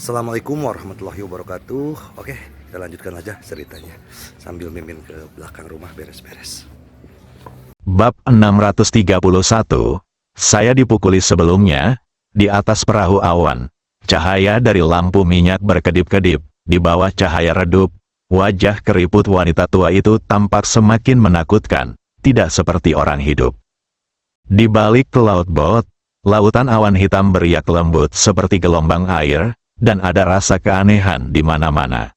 Assalamualaikum warahmatullahi wabarakatuh. Oke, kita lanjutkan aja ceritanya sambil mimin ke belakang rumah beres-beres. Bab 631. Saya dipukuli sebelumnya. Di atas perahu awan, cahaya dari lampu minyak berkedip-kedip. Di bawah cahaya redup, wajah keriput wanita tua itu tampak semakin menakutkan, tidak seperti orang hidup. Di balik laut bot, lautan awan hitam beriak lembut seperti gelombang air, dan ada rasa keanehan di mana-mana.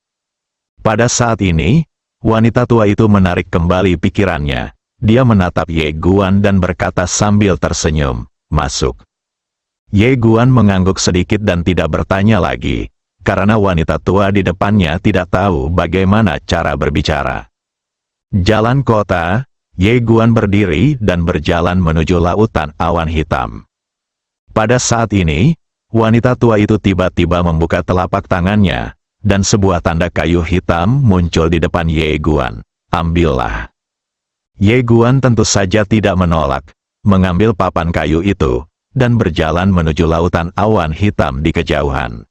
Pada saat ini, wanita tua itu menarik kembali pikirannya. Dia menatap Ye Guan dan berkata sambil tersenyum, "Masuk." Ye Guan mengangguk sedikit dan tidak bertanya lagi, karena wanita tua di depannya tidak tahu bagaimana cara berbicara. Jalan kota, Ye Guan berdiri dan berjalan menuju lautan awan hitam. Pada saat ini, wanita tua itu tiba-tiba membuka telapak tangannya, dan sebuah tanda kayu hitam muncul di depan Ye Guan. "Ambillah." Ye Guan tentu saja tidak menolak, mengambil papan kayu itu, dan berjalan menuju lautan awan hitam di kejauhan.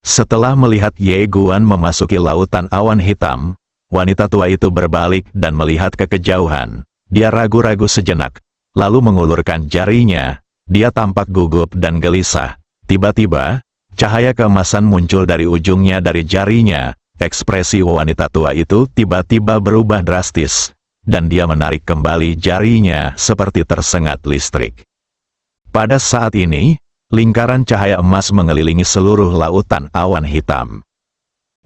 Setelah melihat Ye Guan memasuki lautan awan hitam, wanita tua itu berbalik dan melihat ke kejauhan. Dia ragu-ragu sejenak, lalu mengulurkan jarinya. Dia tampak gugup dan gelisah. Tiba-tiba, cahaya keemasan muncul dari ujungnya dari jarinya. Ekspresi wanita tua itu tiba-tiba berubah drastis, dan dia menarik kembali jarinya seperti tersengat listrik. Pada saat ini, lingkaran cahaya emas mengelilingi seluruh lautan awan hitam.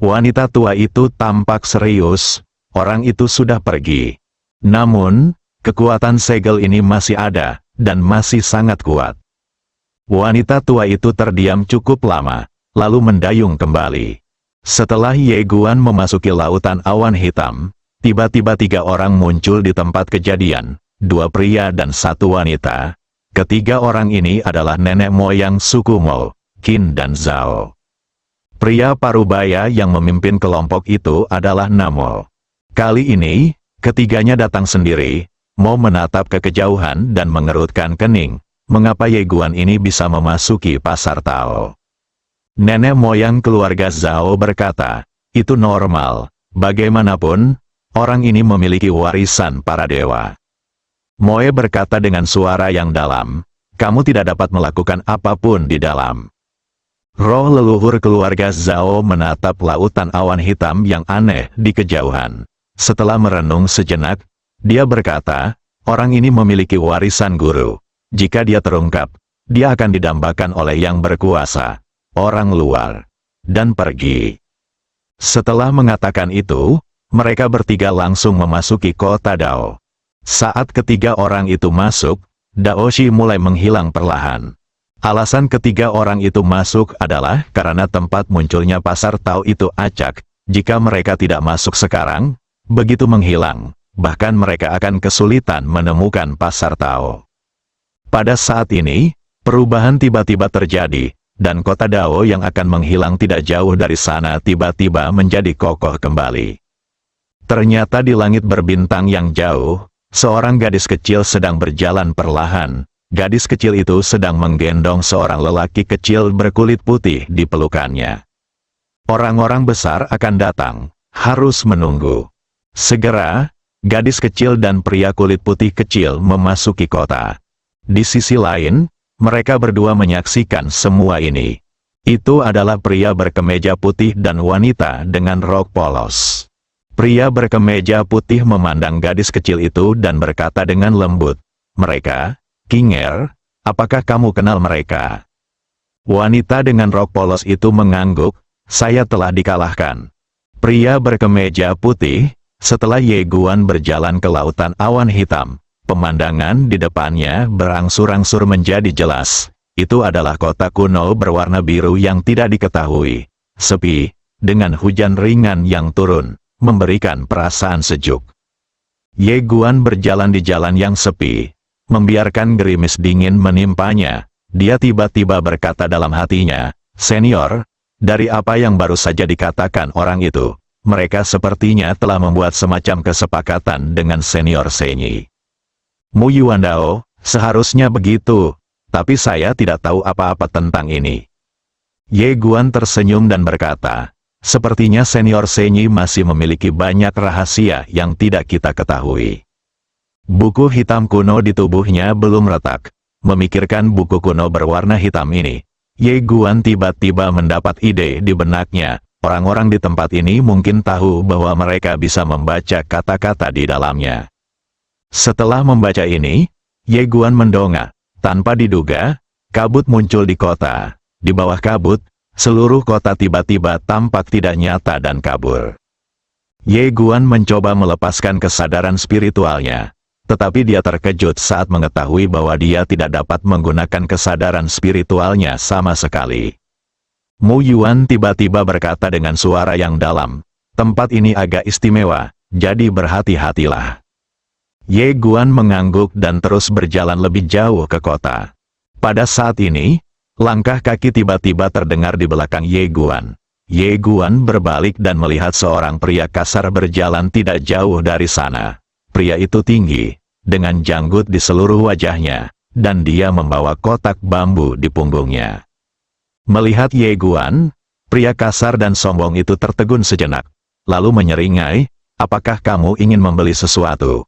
Wanita tua itu tampak serius, orang itu sudah pergi. Namun, kekuatan segel ini masih ada, dan masih sangat kuat. Wanita tua itu terdiam cukup lama, lalu mendayung kembali. Setelah Ye Guan memasuki lautan awan hitam, tiba-tiba 3 orang muncul di tempat kejadian, 2 pria dan 1 wanita. Ketiga orang ini adalah nenek moyang suku Mo, Qin dan Zhao. Pria parubaya yang memimpin kelompok itu adalah Namo. Kali ini, ketiganya datang sendiri. Mo menatap ke kejauhan dan mengerutkan kening. Mengapa Ye Guan ini bisa memasuki pasar Tao? Nenek moyang keluarga Zhao berkata, "Itu normal. Bagaimanapun, orang ini memiliki warisan para dewa." Moe berkata dengan suara yang dalam, "Kamu tidak dapat melakukan apapun di dalam." Roh leluhur keluarga Zhao menatap lautan awan hitam yang aneh di kejauhan. Setelah merenung sejenak, dia berkata, "Orang ini memiliki warisan guru. Jika dia terungkap, dia akan didambakan oleh yang berkuasa, orang luar." Dan pergi. Setelah mengatakan itu, mereka bertiga langsung memasuki kota Dao. Saat ketiga orang itu masuk, Daoshi mulai menghilang perlahan. Alasan ketiga orang itu masuk adalah karena tempat munculnya pasar Tao itu acak. Jika mereka tidak masuk sekarang, begitu menghilang, bahkan mereka akan kesulitan menemukan pasar Tao. Pada saat ini, perubahan tiba-tiba terjadi, dan kota Dao yang akan menghilang tidak jauh dari sana tiba-tiba menjadi kokoh kembali. Ternyata di langit berbintang yang jauh, seorang gadis kecil sedang berjalan perlahan. Gadis kecil itu sedang menggendong seorang lelaki kecil berkulit putih di pelukannya. Orang-orang besar akan datang, harus menunggu. Segera, gadis kecil dan pria kulit putih kecil memasuki kota. Di sisi lain, mereka berdua menyaksikan semua ini. Itu adalah pria berkemeja putih dan wanita dengan rok polos. Pria berkemeja putih memandang gadis kecil itu dan berkata dengan lembut, "Mereka, Kinger, apakah kamu kenal mereka?" Wanita dengan rok polos itu mengangguk, "Saya telah dikalahkan." Pria berkemeja putih, setelah Ye Guan berjalan ke lautan awan hitam, pemandangan di depannya berangsur-angsur menjadi jelas. Itu adalah kota kuno berwarna biru yang tidak diketahui. Sepi, dengan hujan ringan yang turun, memberikan perasaan sejuk. Ye Guan berjalan di jalan yang sepi, membiarkan gerimis dingin menimpanya. Dia tiba-tiba berkata dalam hatinya, "Senior, dari apa yang baru saja dikatakan orang itu, mereka sepertinya telah membuat semacam kesepakatan dengan senior Senyi. Mu Yuandao, seharusnya begitu, tapi saya tidak tahu apa-apa tentang ini." Ye Guan tersenyum dan berkata, sepertinya Senior Senyi masih memiliki banyak rahasia yang tidak kita ketahui. Buku hitam kuno di tubuhnya belum retak. Memikirkan buku kuno berwarna hitam ini, Ye Guan tiba-tiba mendapat ide di benaknya. Orang-orang di tempat ini mungkin tahu bahwa mereka bisa membaca kata-kata di dalamnya. Setelah membaca ini, Ye Guan mendongak. Tanpa diduga, kabut muncul di kota. Di bawah kabut, seluruh kota tiba-tiba tampak tidak nyata dan kabur. Ye Guan mencoba melepaskan kesadaran spiritualnya. Tetapi dia terkejut saat mengetahui bahwa dia tidak dapat menggunakan kesadaran spiritualnya sama sekali. Mu Yuan tiba-tiba berkata dengan suara yang dalam, tempat ini agak istimewa, jadi berhati-hatilah. Ye Guan mengangguk dan terus berjalan lebih jauh ke kota. Pada saat ini, langkah kaki tiba-tiba terdengar di belakang Ye Guan. Ye Guan berbalik dan melihat seorang pria kasar berjalan tidak jauh dari sana. Pria itu tinggi, dengan janggut di seluruh wajahnya, dan dia membawa kotak bambu di punggungnya. Melihat Ye Guan, pria kasar dan sombong itu tertegun sejenak, lalu menyeringai, apakah kamu ingin membeli sesuatu?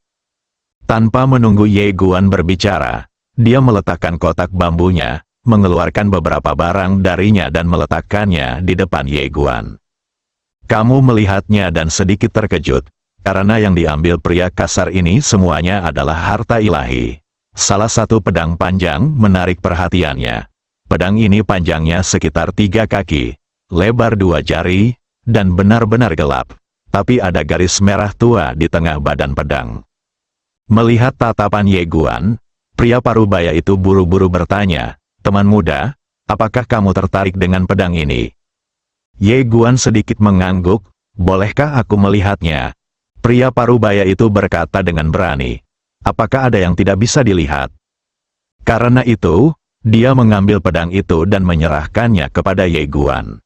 Tanpa menunggu Ye Guan berbicara, dia meletakkan kotak bambunya, mengeluarkan beberapa barang darinya dan meletakkannya di depan Ye Guan. Kamu melihatnya dan sedikit terkejut, karena yang diambil pria kasar ini semuanya adalah harta ilahi. Salah satu pedang panjang menarik perhatiannya. Pedang ini panjangnya sekitar 3 kaki, lebar 2 jari, dan benar-benar gelap. Tapi ada garis merah tua di tengah badan pedang. Melihat tatapan Ye Guan, pria parubaya itu buru-buru bertanya, teman muda, apakah kamu tertarik dengan pedang ini? Ye Guan sedikit mengangguk, bolehkah aku melihatnya? Pria parubaya itu berkata dengan berani, apakah ada yang tidak bisa dilihat? Karena itu, dia mengambil pedang itu dan menyerahkannya kepada Ye Guan.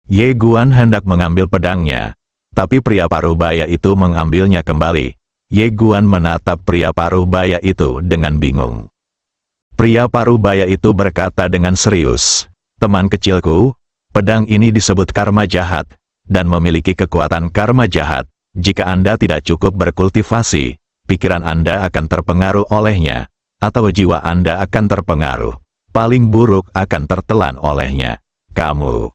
Ye Guan hendak mengambil pedangnya, tapi pria parubaya itu mengambilnya kembali. Ye Guan menatap pria parubaya itu dengan bingung. Pria parubaya itu berkata dengan serius, teman kecilku, pedang ini disebut karma jahat, dan memiliki kekuatan karma jahat. Jika Anda tidak cukup berkultivasi, pikiran Anda akan terpengaruh olehnya, atau jiwa Anda akan terpengaruh. Paling buruk akan tertelan olehnya. Kamu.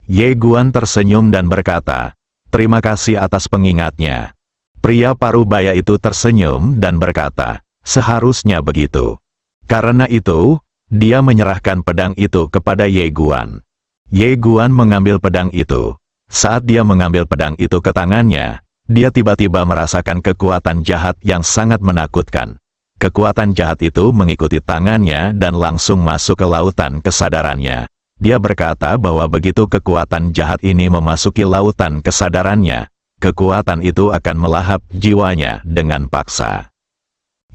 Ye Guan tersenyum dan berkata, terima kasih atas pengingatnya. Pria parubaya itu tersenyum dan berkata, seharusnya begitu. Karena itu, dia menyerahkan pedang itu kepada Ye Guan. Ye Guan mengambil pedang itu. Saat dia mengambil pedang itu ke tangannya, dia tiba-tiba merasakan kekuatan jahat yang sangat menakutkan. Kekuatan jahat itu mengikuti tangannya dan langsung masuk ke lautan kesadarannya. Dia berkata bahwa begitu kekuatan jahat ini memasuki lautan kesadarannya, kekuatan itu akan melahap jiwanya dengan paksa.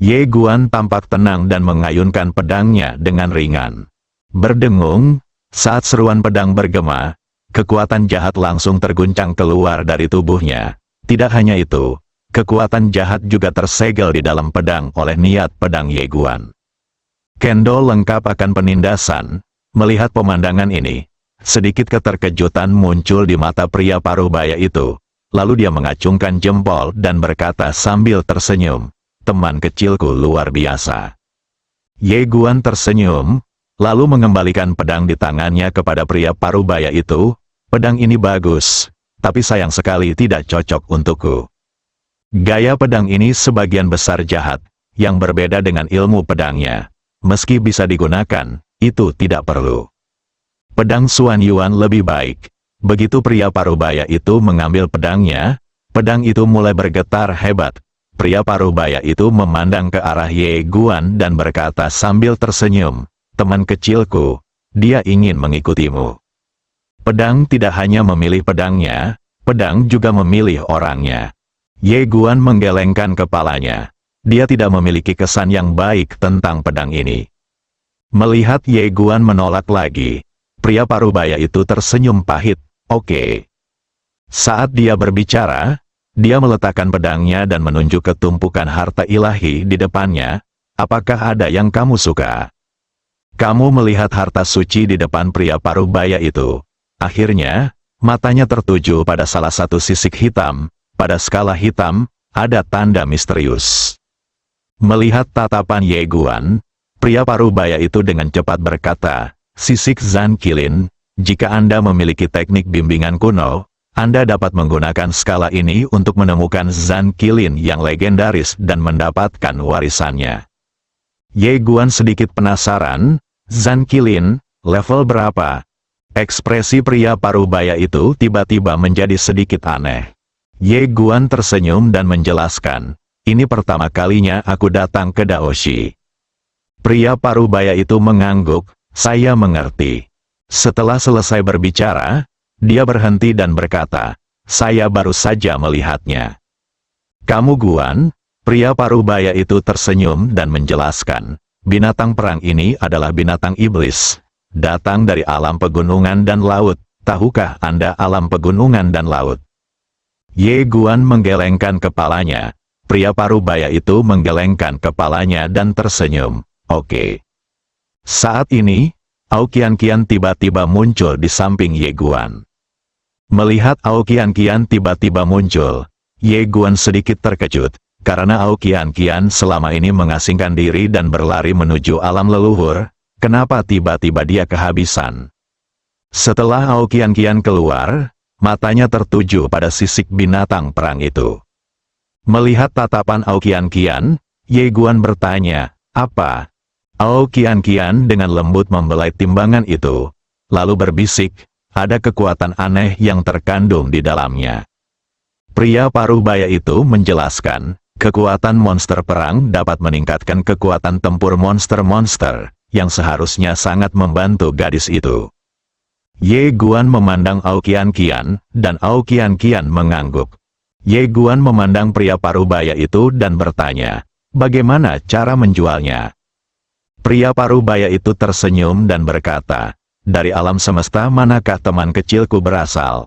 Ye Guan tampak tenang dan mengayunkan pedangnya dengan ringan. Berdengung, saat seruan pedang bergema, kekuatan jahat langsung terguncang keluar dari tubuhnya. Tidak hanya itu, kekuatan jahat juga tersegel di dalam pedang oleh niat pedang Ye Guan. Kendo lengkap akan penindasan. Melihat pemandangan ini, sedikit keterkejutan muncul di mata pria parubaya itu. Lalu dia mengacungkan jempol dan berkata sambil tersenyum, teman kecilku luar biasa. Ye Guan tersenyum, lalu mengembalikan pedang di tangannya kepada pria parubaya itu. Pedang ini bagus, tapi sayang sekali tidak cocok untukku. Gaya pedang ini sebagian besar jahat, yang berbeda dengan ilmu pedangnya. Meski bisa digunakan, itu tidak perlu. Pedang Xuan Yuan lebih baik. Begitu pria parubaya itu mengambil pedangnya, pedang itu mulai bergetar hebat. Pria parubaya itu memandang ke arah Ye Guan dan berkata sambil tersenyum, teman kecilku, dia ingin mengikutimu. Pedang tidak hanya memilih pedangnya, pedang juga memilih orangnya. Ye Guan menggelengkan kepalanya. Dia tidak memiliki kesan yang baik tentang pedang ini. Melihat Ye Guan menolak lagi, pria parubaya itu tersenyum pahit. Oke. Saat dia berbicara, dia meletakkan pedangnya dan menunjuk ke tumpukan harta ilahi di depannya. Apakah ada yang kamu suka? Kamu melihat harta suci di depan pria parubaya itu. Akhirnya, matanya tertuju pada salah satu sisik hitam. Pada skala hitam, ada tanda misterius. Melihat tatapan Ye Guan, pria parubaya itu dengan cepat berkata, "Sisik Zan Qilin, jika Anda memiliki teknik bimbingan kuno, Anda dapat menggunakan skala ini untuk menemukan Zan Qilin yang legendaris dan mendapatkan warisannya." Ye Guan sedikit penasaran, Zan Qilin, level berapa? Ekspresi pria parubaya itu tiba-tiba menjadi sedikit aneh. Ye Guan tersenyum dan menjelaskan, "Ini pertama kalinya aku datang ke Daoshi." Pria parubaya itu mengangguk, "Saya mengerti." Setelah selesai berbicara, dia berhenti dan berkata, "Saya baru saja melihatnya." "Kamu Guan?" Pria parubaya itu tersenyum dan menjelaskan, "Binatang perang ini adalah binatang iblis. Datang dari alam pegunungan dan laut. Tahukah Anda alam pegunungan dan laut?" Ye Guan menggelengkan kepalanya. Pria parubaya itu menggelengkan kepalanya dan tersenyum. "Oke." Saat ini, Ao Qian tiba-tiba muncul di samping Ye Guan. Melihat Ao Qian tiba-tiba muncul, Ye Guan sedikit terkejut, karena Ao Qian selama ini mengasingkan diri dan berlari menuju alam leluhur. Kenapa tiba-tiba dia kehabisan? Setelah Ao Qian keluar, matanya tertuju pada sisik binatang perang itu. Melihat tatapan Ao Qian, Ye Guan bertanya, "Apa?" Ao Qian dengan lembut membelai timbangan itu, lalu berbisik, "Ada kekuatan aneh yang terkandung di dalamnya." Pria parubaya itu menjelaskan, kekuatan monster perang dapat meningkatkan kekuatan tempur monster-monster, yang seharusnya sangat membantu gadis itu. Ye Guan memandang Ao Qian dan Ao Qian mengangguk. Ye Guan memandang pria parubaya itu dan bertanya, "Bagaimana cara menjualnya?" Pria parubaya itu tersenyum dan berkata, "Dari alam semesta manakah teman kecilku berasal?"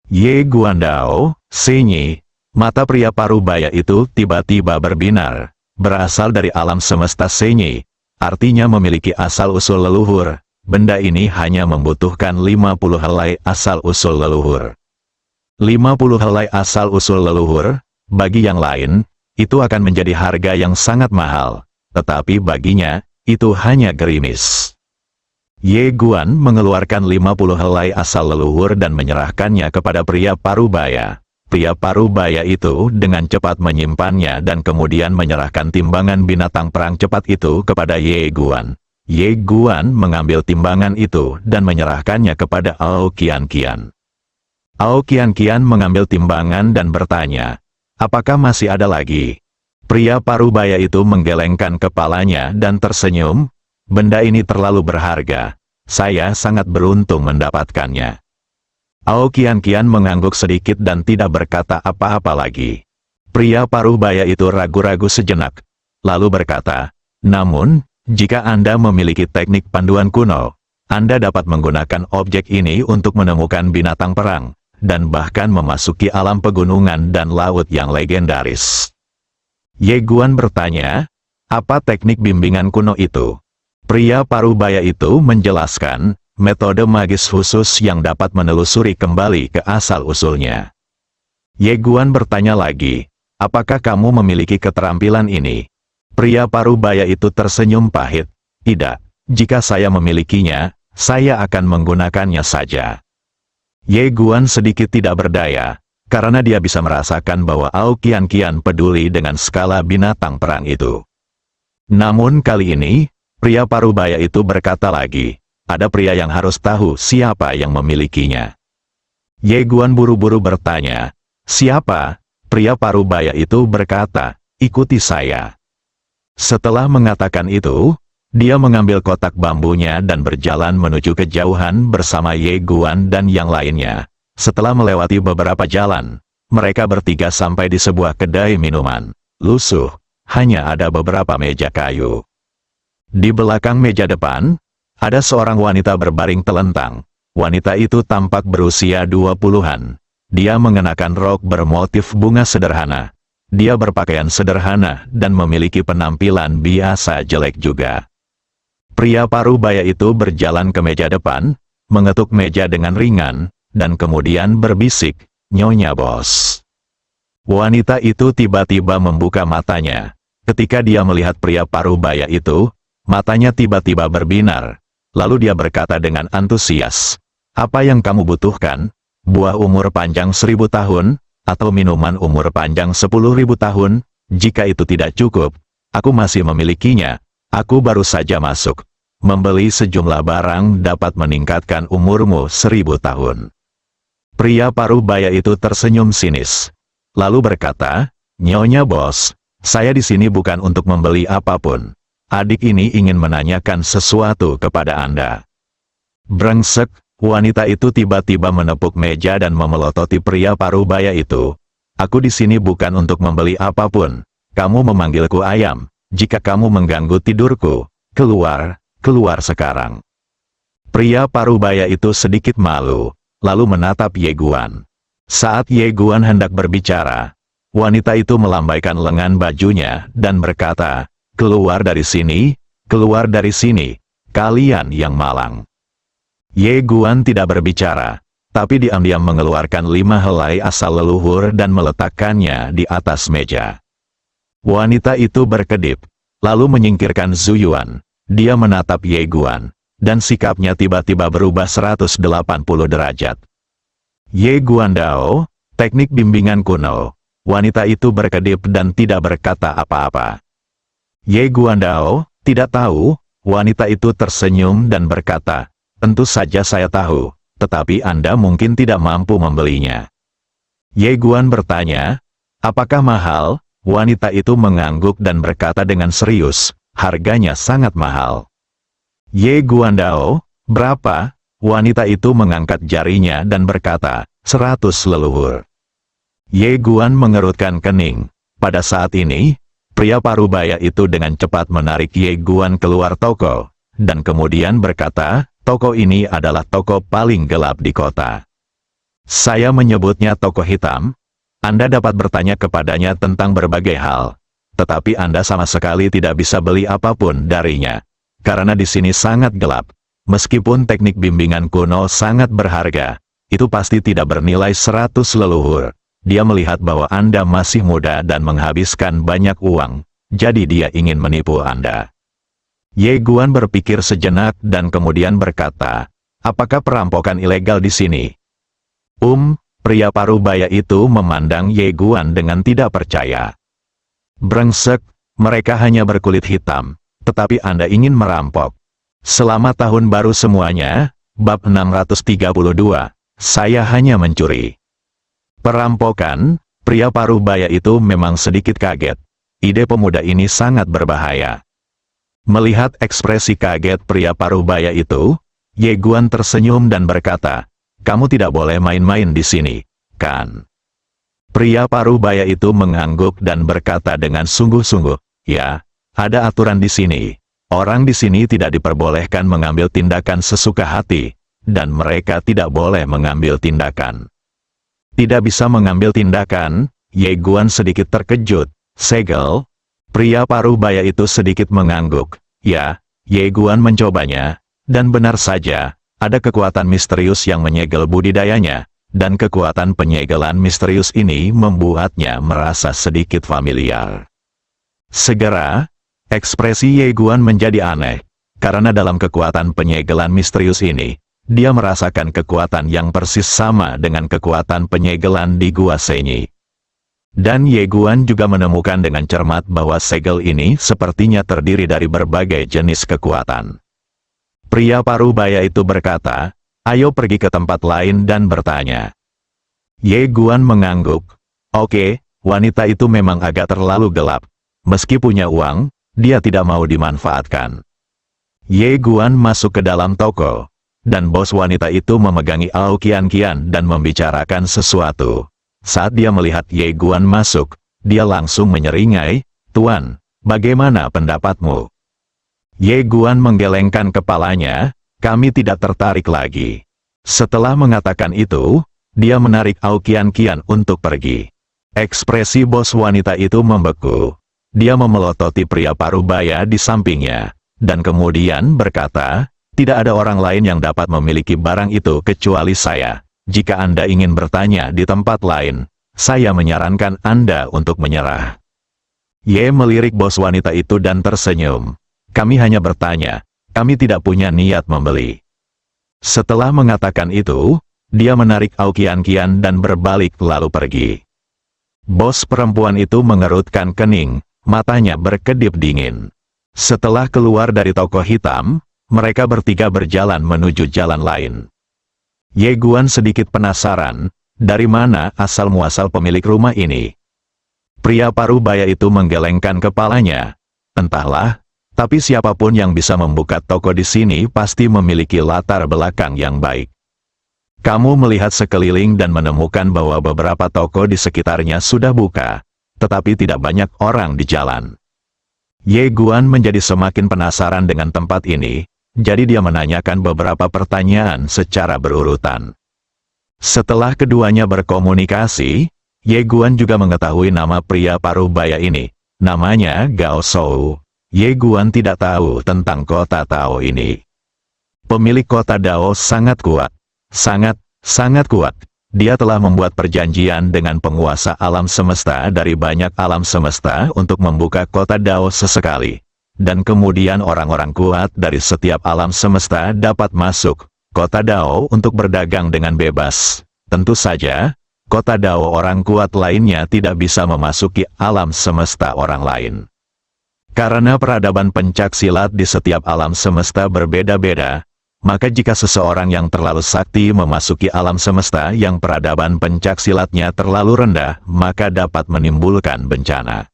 Ye Guan Dao, Senyi, mata pria parubaya itu tiba-tiba berbinar. Berasal dari alam semesta Senyi, artinya memiliki asal-usul leluhur. Benda ini hanya membutuhkan 50 helai asal-usul leluhur. 50 helai asal-usul leluhur, bagi yang lain, itu akan menjadi harga yang sangat mahal. Tetapi baginya, itu hanya gerimis. Ye Guan mengeluarkan 50 helai asal leluhur dan menyerahkannya kepada pria parubaya. Pria parubaya itu dengan cepat menyimpannya dan kemudian menyerahkan timbangan binatang perang cepat itu kepada Ye Guan. Ye Guan mengambil timbangan itu dan menyerahkannya kepada Ao Qian. Ao Qian mengambil timbangan dan bertanya, "Apakah masih ada lagi?" Pria parubaya itu menggelengkan kepalanya dan tersenyum, "Benda ini terlalu berharga. Saya sangat beruntung mendapatkannya." Ao Qian mengangguk sedikit dan tidak berkata apa-apa lagi. Pria parubaya itu ragu-ragu sejenak, lalu berkata, "Namun, jika Anda memiliki teknik panduan kuno, Anda dapat menggunakan objek ini untuk menemukan binatang perang, dan bahkan memasuki alam pegunungan dan laut yang legendaris." Ye Guan bertanya, "Apa teknik bimbingan kuno itu?" Pria parubaya itu menjelaskan, metode magis khusus yang dapat menelusuri kembali ke asal-usulnya. Ye Guan bertanya lagi, "Apakah kamu memiliki keterampilan ini?" Pria parubaya itu tersenyum pahit, "Tidak, jika saya memilikinya, saya akan menggunakannya saja." Ye Guan sedikit tidak berdaya, karena dia bisa merasakan bahwa Ao Qian peduli dengan skala binatang perang itu. Namun kali ini, pria parubaya itu berkata lagi, "Ada pria yang harus tahu siapa yang memilikinya." Ye Guan buru-buru bertanya, "Siapa?" Pria parubaya itu berkata, "Ikuti saya." Setelah mengatakan itu, dia mengambil kotak bambunya dan berjalan menuju kejauhan bersama Ye Guan dan yang lainnya. Setelah melewati beberapa jalan, mereka bertiga sampai di sebuah kedai minuman. Lusuh, hanya ada beberapa meja kayu. Di belakang meja depan, ada seorang wanita berbaring telentang. Wanita itu tampak berusia 20-an. Dia mengenakan rok bermotif bunga sederhana. Dia berpakaian sederhana dan memiliki penampilan biasa jelek juga. Pria parubaya itu berjalan ke meja depan, mengetuk meja dengan ringan, dan kemudian berbisik, "Nyonya Bos." Wanita itu tiba-tiba membuka matanya. Ketika dia melihat pria parubaya itu, matanya tiba-tiba berbinar. Lalu dia berkata dengan antusias, "Apa yang kamu butuhkan? Buah umur panjang 1000 tahun, atau minuman umur panjang 10.000 tahun? Jika itu tidak cukup, aku masih memilikinya. Aku baru saja masuk. Membeli sejumlah barang dapat meningkatkan umurmu 1000 tahun." Pria parubaya itu tersenyum sinis. Lalu berkata, "Nyonya Bos, saya di sini bukan untuk membeli apapun. Adik ini ingin menanyakan sesuatu kepada Anda." Brengsek, wanita itu tiba-tiba menepuk meja dan memelototi pria parubaya itu. "Aku di sini bukan untuk membeli apapun. Kamu memanggilku ayam. Jika kamu mengganggu tidurku, keluar sekarang." Pria parubaya itu sedikit malu, lalu menatap Ye Guan. Saat Ye Guan hendak berbicara, wanita itu melambaikan lengan bajunya dan berkata, keluar dari sini, kalian yang malang." Ye Guan tidak berbicara, tapi diam-diam mengeluarkan 5 helai asal leluhur dan meletakkannya di atas meja. Wanita itu berkedip, lalu menyingkirkan Zhu Yuan. Dia menatap Ye Guan, dan sikapnya tiba-tiba berubah 180 derajat. "Ye Guan Dao, teknik bimbingan kuno." Wanita itu berkedip dan tidak berkata apa-apa. Ye Guan Dao, tidak tahu. Wanita itu tersenyum dan berkata, "Tentu saja saya tahu, tetapi Anda mungkin tidak mampu membelinya." Ye Guan bertanya, "Apakah mahal?" Wanita itu mengangguk dan berkata dengan serius, "Harganya sangat mahal." Ye Guan Dao, "Berapa?" Wanita itu mengangkat jarinya dan berkata, 100 leluhur. Ye Guan mengerutkan kening. Pada saat ini, pria parubaya itu dengan cepat menarik Ye Guan keluar toko, dan kemudian berkata, "Toko ini adalah toko paling gelap di kota. Saya menyebutnya toko hitam. Anda dapat bertanya kepadanya tentang berbagai hal, tetapi Anda sama sekali tidak bisa beli apapun darinya. Karena di sini sangat gelap. Meskipun teknik bimbingan kuno sangat berharga, itu pasti tidak bernilai 100 leluhur. Dia melihat bahwa Anda masih muda dan menghabiskan banyak uang, jadi dia ingin menipu Anda." Ye Guan berpikir sejenak dan kemudian berkata, "Apakah perampokan ilegal di sini?" Pria parubaya itu memandang Ye Guan dengan tidak percaya. "Brengsek, mereka hanya berkulit hitam, tetapi Anda ingin merampok. Selamat tahun baru semuanya." Bab 632, saya hanya mencuri. Perampokan, pria parubaya itu memang sedikit kaget. Ide pemuda ini sangat berbahaya. Melihat ekspresi kaget pria parubaya itu, Ye Guan tersenyum dan berkata, "Kamu tidak boleh main-main di sini, kan?" Pria parubaya itu mengangguk dan berkata dengan sungguh-sungguh, "Ya, ada aturan di sini. Orang di sini tidak diperbolehkan mengambil tindakan sesuka hati, dan mereka tidak boleh mengambil tindakan." "Tidak bisa mengambil tindakan?" Ye Guan sedikit terkejut. "Segel?" Pria parubaya itu sedikit mengangguk. "Ya." Ye Guan mencobanya, dan benar saja, ada kekuatan misterius yang menyegel budidayanya, dan kekuatan penyegelan misterius ini membuatnya merasa sedikit familiar. Segera, ekspresi Ye Guan menjadi aneh, karena dalam kekuatan penyegelan misterius ini, dia merasakan kekuatan yang persis sama dengan kekuatan penyegelan di Gua Senyi. Dan Ye Guan juga menemukan dengan cermat bahwa segel ini sepertinya terdiri dari berbagai jenis kekuatan. Pria parubaya itu berkata, "Ayo pergi ke tempat lain dan bertanya." Ye Guan mengangguk. Oke, wanita itu memang agak terlalu gelap. Meski punya uang, dia tidak mau dimanfaatkan. Ye Guan masuk ke dalam toko, dan bos wanita itu memegangi Ao Qian Qian dan membicarakan sesuatu. Saat dia melihat Ye Guan masuk, dia langsung menyeringai, "Tuan, bagaimana pendapatmu?" Ye Guan menggelengkan kepalanya, "Kami tidak tertarik lagi." Setelah mengatakan itu, dia menarik Ao Qian Qian untuk pergi. Ekspresi bos wanita itu membeku. Dia memelototi pria parubaya di sampingnya, dan kemudian berkata, tidak ada orang lain yang dapat memiliki barang itu kecuali saya. Jika Anda ingin bertanya di tempat lain, saya menyarankan Anda untuk menyerah. Ye melirik bos wanita itu dan tersenyum. Kami hanya bertanya, kami tidak punya niat membeli. Setelah mengatakan itu, dia menarik Aokian-kian dan berbalik lalu pergi. Bos perempuan itu mengerutkan kening, matanya berkedip dingin. Setelah keluar dari toko hitam, mereka bertiga berjalan menuju jalan lain. Ye Guan sedikit penasaran, dari mana asal-muasal pemilik rumah ini? Pria parubaya itu menggelengkan kepalanya. Entahlah, tapi siapapun yang bisa membuka toko di sini pasti memiliki latar belakang yang baik. Kamu melihat sekeliling dan menemukan bahwa beberapa toko di sekitarnya sudah buka, tetapi tidak banyak orang di jalan. Ye Guan menjadi semakin penasaran dengan tempat ini, jadi dia menanyakan beberapa pertanyaan secara berurutan. Setelah keduanya berkomunikasi, Ye Guan juga mengetahui nama pria parubaya ini. Namanya Gao Shou. Ye Guan tidak tahu tentang kota Tao ini. Pemilik kota Dao sangat kuat. Sangat kuat. Dia telah membuat perjanjian dengan penguasa alam semesta dari banyak alam semesta untuk membuka kota Dao sesekali. Dan kemudian orang-orang kuat dari setiap alam semesta dapat masuk kota Dao untuk berdagang dengan bebas. Tentu saja, kota Dao orang kuat lainnya tidak bisa memasuki alam semesta orang lain. Karena peradaban pencak silat di setiap alam semesta berbeda-beda, maka jika seseorang yang terlalu sakti memasuki alam semesta yang peradaban pencak silatnya terlalu rendah, maka dapat menimbulkan bencana.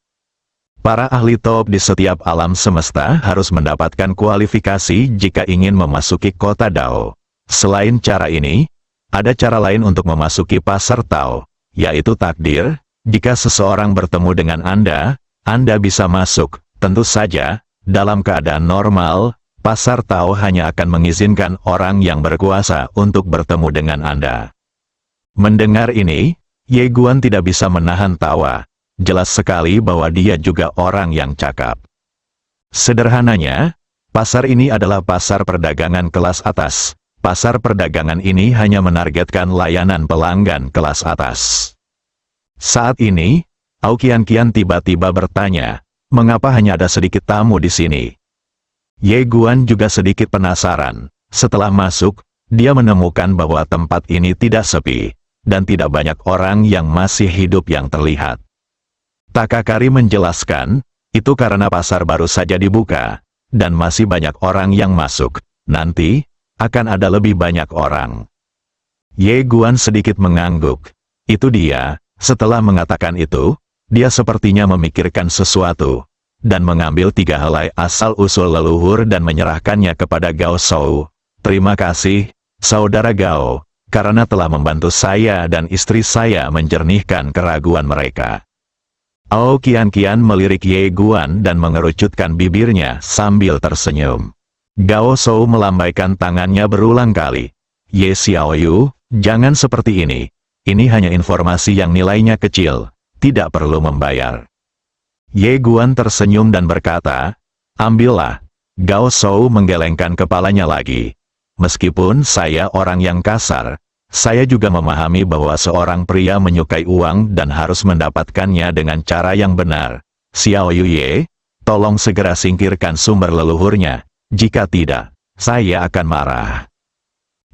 Para ahli top di setiap alam semesta harus mendapatkan kualifikasi jika ingin memasuki kota Dao. Selain cara ini, ada cara lain untuk memasuki pasar Tao, yaitu takdir. Jika seseorang bertemu dengan Anda bisa masuk. Tentu saja, dalam keadaan normal, pasar Tao hanya akan mengizinkan orang yang berkuasa untuk bertemu dengan Anda. Mendengar ini, Ye Guan tidak bisa menahan tawa. Jelas sekali bahwa dia juga orang yang cakap. Sederhananya, pasar ini adalah pasar perdagangan kelas atas. Pasar perdagangan ini hanya menargetkan layanan pelanggan kelas atas. Saat ini, Aokian-kian tiba-tiba bertanya, mengapa hanya ada sedikit tamu di sini? Ye Guan juga sedikit penasaran. Setelah masuk, dia menemukan bahwa tempat ini tidak sepi, dan tidak banyak orang yang masih hidup yang terlihat. Takakari menjelaskan, itu karena pasar baru saja dibuka, dan masih banyak orang yang masuk. Nanti, akan ada lebih banyak orang. Ye Guan sedikit mengangguk. Itu dia. Setelah mengatakan itu, dia sepertinya memikirkan sesuatu, dan mengambil 3 helai asal-usul leluhur dan menyerahkannya kepada Gao Shou. Terima kasih, Saudara Gao, karena telah membantu saya dan istri saya menjernihkan keraguan mereka. Aokian-kian melirik Ye Guan dan mengerucutkan bibirnya sambil tersenyum. Gao Shou melambaikan tangannya berulang kali. Ye Xiaoyu, jangan seperti ini. Ini hanya informasi yang nilainya kecil, tidak perlu membayar. Ye Guan tersenyum dan berkata, ambillah. Gao Shou menggelengkan kepalanya lagi. Meskipun saya orang yang kasar, saya juga memahami bahwa seorang pria menyukai uang dan harus mendapatkannya dengan cara yang benar. Xiao Yuye, tolong segera singkirkan sumber leluhurnya. Jika tidak, saya akan marah.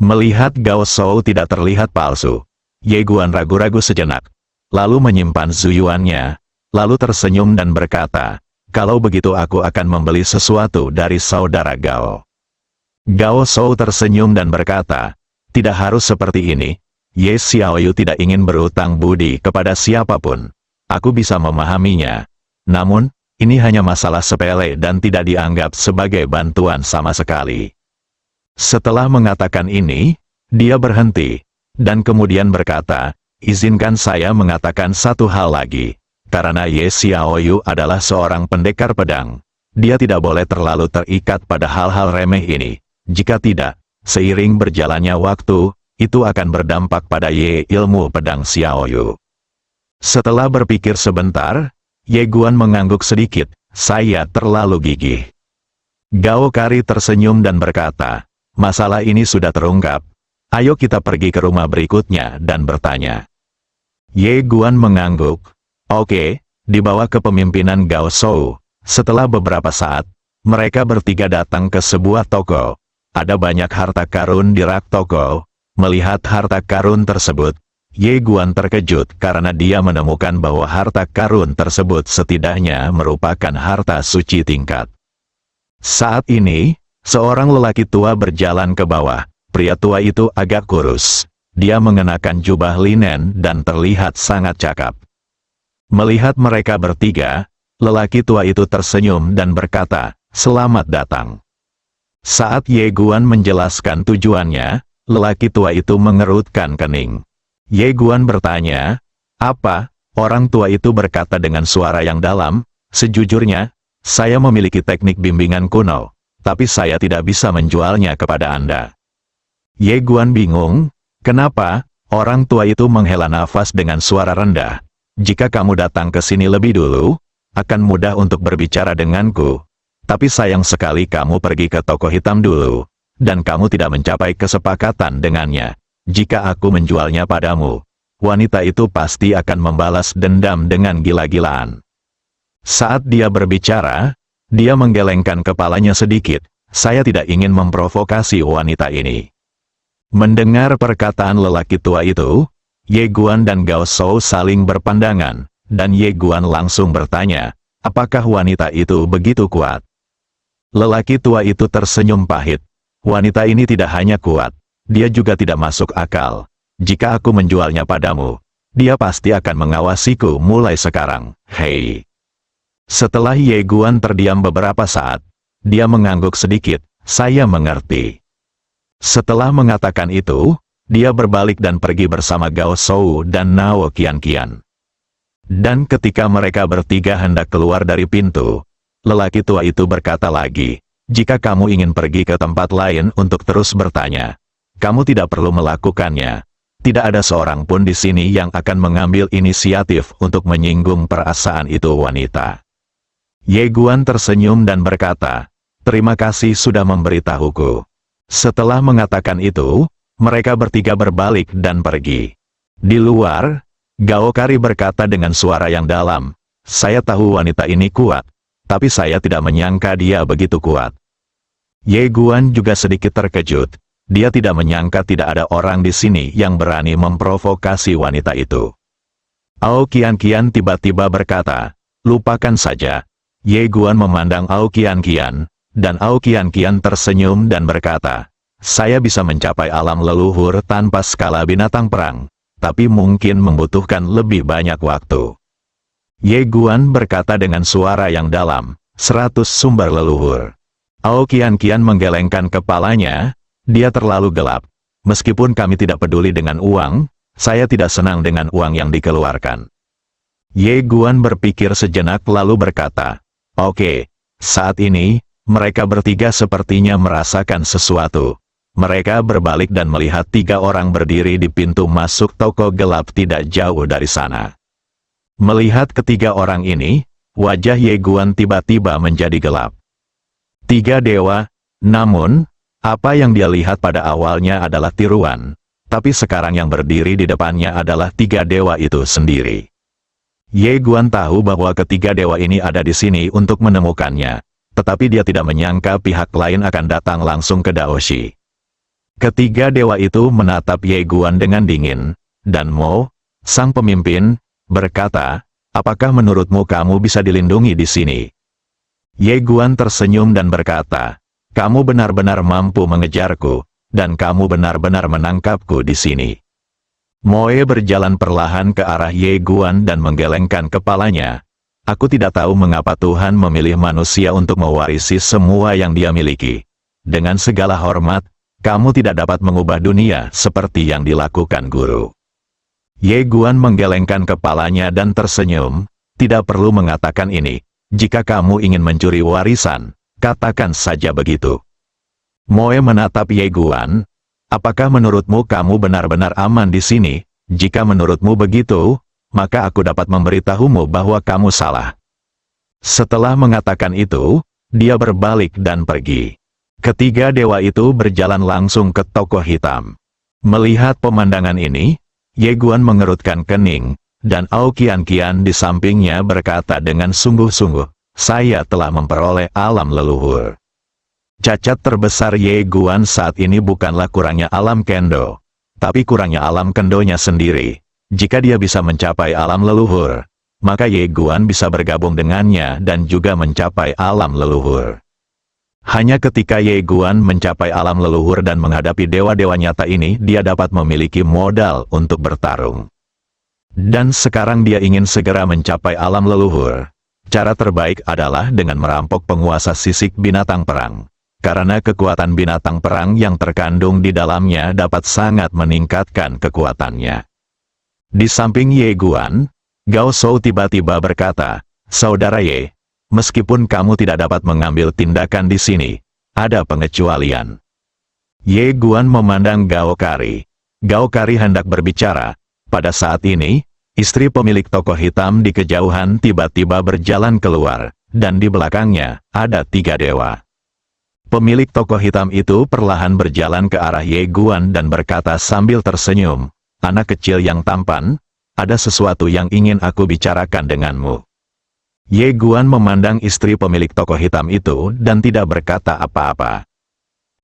Melihat Gao Shou tidak terlihat palsu, Ye Guan ragu-ragu sejenak, lalu menyimpan zuyuannya, lalu tersenyum dan berkata, kalau begitu aku akan membeli sesuatu dari saudara Gao. Gao Shou tersenyum dan berkata, tidak harus seperti ini. Ye Xiaoyu tidak ingin berutang budi kepada siapapun. Aku bisa memahaminya. Namun, ini hanya masalah sepele dan tidak dianggap sebagai bantuan sama sekali. Setelah mengatakan ini, dia berhenti, dan kemudian berkata, izinkan saya mengatakan satu hal lagi. Karena Ye Xiaoyu adalah seorang pendekar pedang, dia tidak boleh terlalu terikat pada hal-hal remeh ini. Jika tidak, seiring berjalannya waktu, itu akan berdampak pada Ye ilmu pedang Xiaoyu. Setelah berpikir sebentar, Ye Guan mengangguk sedikit, saya terlalu gigih. Gao Kari tersenyum dan berkata, masalah ini sudah terungkap. Ayo kita pergi ke rumah berikutnya dan bertanya. Ye Guan mengangguk. Oke, dibawa ke pemimpinan Gao Shou. Setelah beberapa saat, mereka bertiga datang ke sebuah toko. Ada banyak harta karun di rak toko. Melihat harta karun tersebut, Ye Guan terkejut karena dia menemukan bahwa harta karun tersebut setidaknya merupakan harta suci tingkat. Saat ini, seorang lelaki tua berjalan ke bawah. Pria tua itu agak kurus. Dia mengenakan jubah linen dan terlihat sangat cakap. Melihat mereka bertiga, lelaki tua itu tersenyum dan berkata, "Selamat datang." Saat Ye Guan menjelaskan tujuannya, lelaki tua itu mengerutkan kening. Ye Guan bertanya, "Apa?" Orang tua itu berkata dengan suara yang dalam, "Sejujurnya, saya memiliki teknik bimbingan kuno, tapi saya tidak bisa menjualnya kepada Anda." Ye Guan bingung, kenapa? Orang tua itu menghela nafas dengan suara rendah. "Jika kamu datang ke sini lebih dulu, akan mudah untuk berbicara denganku. Tapi sayang sekali kamu pergi ke toko hitam dulu, dan kamu tidak mencapai kesepakatan dengannya. Jika aku menjualnya padamu, wanita itu pasti akan membalas dendam dengan gila-gilaan." Saat dia berbicara, dia menggelengkan kepalanya sedikit. "Saya tidak ingin memprovokasi wanita ini." Mendengar perkataan lelaki tua itu, Ye Guan dan Gao Shou saling berpandangan, dan Ye Guan langsung bertanya, apakah wanita itu begitu kuat? Lelaki tua itu tersenyum pahit. "Wanita ini tidak hanya kuat, dia juga tidak masuk akal. Jika aku menjualnya padamu, dia pasti akan mengawasiku mulai sekarang. Hei." Setelah Ye Guan terdiam beberapa saat, dia mengangguk sedikit, "Saya mengerti." Setelah mengatakan itu, dia berbalik dan pergi bersama Gao Shou dan Nao Qian. Dan ketika mereka bertiga hendak keluar dari pintu, lelaki tua itu berkata lagi, "Jika kamu ingin pergi ke tempat lain untuk terus bertanya, kamu tidak perlu melakukannya. Tidak ada seorang pun di sini yang akan mengambil inisiatif untuk menyinggung perasaan itu wanita." Ye Guan tersenyum dan berkata, "Terima kasih sudah memberitahuku." Setelah mengatakan itu, mereka bertiga berbalik dan pergi. Di luar, Gao Kari berkata dengan suara yang dalam, "Saya tahu wanita ini kuat, tapi saya tidak menyangka dia begitu kuat." Ye Guan juga sedikit terkejut. Dia tidak menyangka tidak ada orang di sini yang berani memprovokasi wanita itu. Ao Qian tiba-tiba berkata, "Lupakan saja." Ye Guan memandang Ao Qian, dan Ao Qian tersenyum dan berkata, "Saya bisa mencapai alam leluhur tanpa skala binatang perang, tapi mungkin membutuhkan lebih banyak waktu." Ye Guan berkata dengan suara yang dalam, 100 sumber leluhur. Ao Qian menggelengkan kepalanya, "Dia terlalu gelap. Meskipun kami tidak peduli dengan uang, saya tidak senang dengan uang yang dikeluarkan." Ye Guan berpikir sejenak lalu berkata, "Oke, saat ini, mereka bertiga sepertinya merasakan sesuatu." Mereka berbalik dan melihat 3 orang berdiri di pintu masuk toko gelap tidak jauh dari sana. Melihat ketiga orang ini, wajah Ye Guan tiba-tiba menjadi gelap. 3 dewa, namun, apa yang dia lihat pada awalnya adalah tiruan, tapi sekarang yang berdiri di depannya adalah 3 dewa itu sendiri. Ye Guan tahu bahwa ketiga dewa ini ada di sini untuk menemukannya, tetapi dia tidak menyangka pihak lain akan datang langsung ke Daoshi. Ketiga dewa itu menatap Ye Guan dengan dingin, dan Mo, sang pemimpin, berkata, "Apakah menurutmu kamu bisa dilindungi di sini?" Ye Guan tersenyum dan berkata, "Kamu benar-benar mampu mengejarku, dan kamu benar-benar menangkapku di sini." Moe berjalan perlahan ke arah Ye Guan dan menggelengkan kepalanya. "Aku tidak tahu mengapa Tuhan memilih manusia untuk mewarisi semua yang dia miliki. Dengan segala hormat, kamu tidak dapat mengubah dunia seperti yang dilakukan guru." Ye Guan menggelengkan kepalanya dan tersenyum, "Tidak perlu mengatakan ini. Jika kamu ingin mencuri warisan, katakan saja begitu." Moe menatap Ye Guan. "Apakah menurutmu kamu benar-benar aman di sini? Jika menurutmu begitu, maka aku dapat memberitahumu bahwa kamu salah." Setelah mengatakan itu, dia berbalik dan pergi. Ketiga dewa itu berjalan langsung ke toko hitam. Melihat pemandangan ini, Ye Guan mengerutkan kening, dan Ao Kian Kian di sampingnya berkata dengan sungguh-sungguh, saya telah memperoleh alam leluhur. Cacat terbesar Ye Guan saat ini bukanlah kurangnya alam kendo, tapi kurangnya alam kendonya sendiri. Jika dia bisa mencapai alam leluhur, maka Ye Guan bisa bergabung dengannya dan juga mencapai alam leluhur. Hanya ketika Ye Guan mencapai alam leluhur dan menghadapi dewa-dewa nyata ini, dia dapat memiliki modal untuk bertarung. Dan sekarang dia ingin segera mencapai alam leluhur. Cara terbaik adalah dengan merampok penguasa sisik binatang perang. Karena kekuatan binatang perang yang terkandung di dalamnya dapat sangat meningkatkan kekuatannya. Di samping Ye Guan, Gao Shou tiba-tiba berkata, Saudara Ye, meskipun kamu tidak dapat mengambil tindakan di sini, ada pengecualian. Ye Guan memandang Gao Kari. Gao Kari hendak berbicara. Pada saat ini, istri pemilik toko hitam di kejauhan tiba-tiba berjalan keluar, dan di belakangnya, ada 3 dewa. Pemilik toko hitam itu perlahan berjalan ke arah Ye Guan dan berkata sambil tersenyum, anak kecil yang tampan, ada sesuatu yang ingin aku bicarakan denganmu. Ye Guan memandang istri pemilik toko hitam itu dan tidak berkata apa-apa.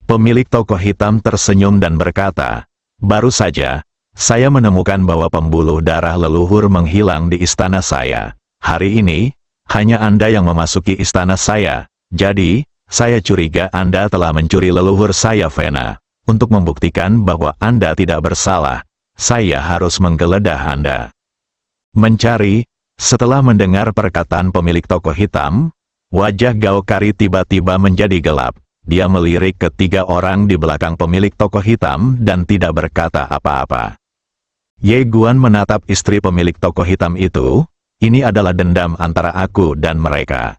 Pemilik toko hitam tersenyum dan berkata, baru saja, saya menemukan bahwa pembuluh darah leluhur menghilang di istana saya. Hari ini, hanya Anda yang memasuki istana saya, jadi, saya curiga Anda telah mencuri leluhur saya Vena. Untuk membuktikan bahwa Anda tidak bersalah, saya harus menggeledah Anda. Mencari, setelah mendengar perkataan pemilik toko hitam, wajah Gao Kari tiba-tiba menjadi gelap. Dia melirik ke 3 orang di belakang pemilik toko hitam dan tidak berkata apa-apa. Ye Guan menatap istri pemilik toko hitam itu, ini adalah dendam antara aku dan mereka.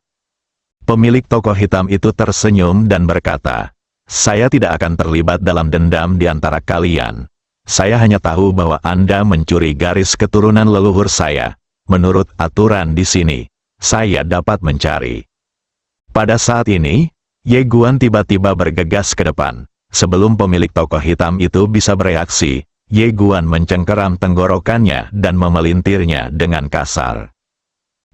Pemilik toko hitam itu tersenyum dan berkata, saya tidak akan terlibat dalam dendam di antara kalian. Saya hanya tahu bahwa Anda mencuri garis keturunan leluhur saya. Menurut aturan di sini, saya dapat mencari. Pada saat ini, Ye Guan tiba-tiba bergegas ke depan. Sebelum pemilik toko hitam itu bisa bereaksi, Ye Guan mencengkeram tenggorokannya dan memelintirnya dengan kasar.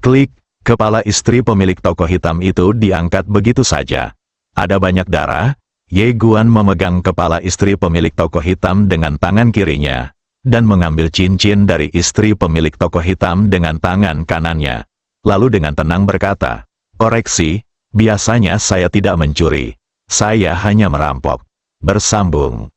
Klik. Kepala istri pemilik toko hitam itu diangkat begitu saja. Ada banyak darah. Ye Guan memegang kepala istri pemilik toko hitam dengan tangan kirinya, dan mengambil cincin dari istri pemilik toko hitam dengan tangan kanannya. Lalu dengan tenang berkata, koreksi, biasanya saya tidak mencuri. Saya hanya merampok. Bersambung.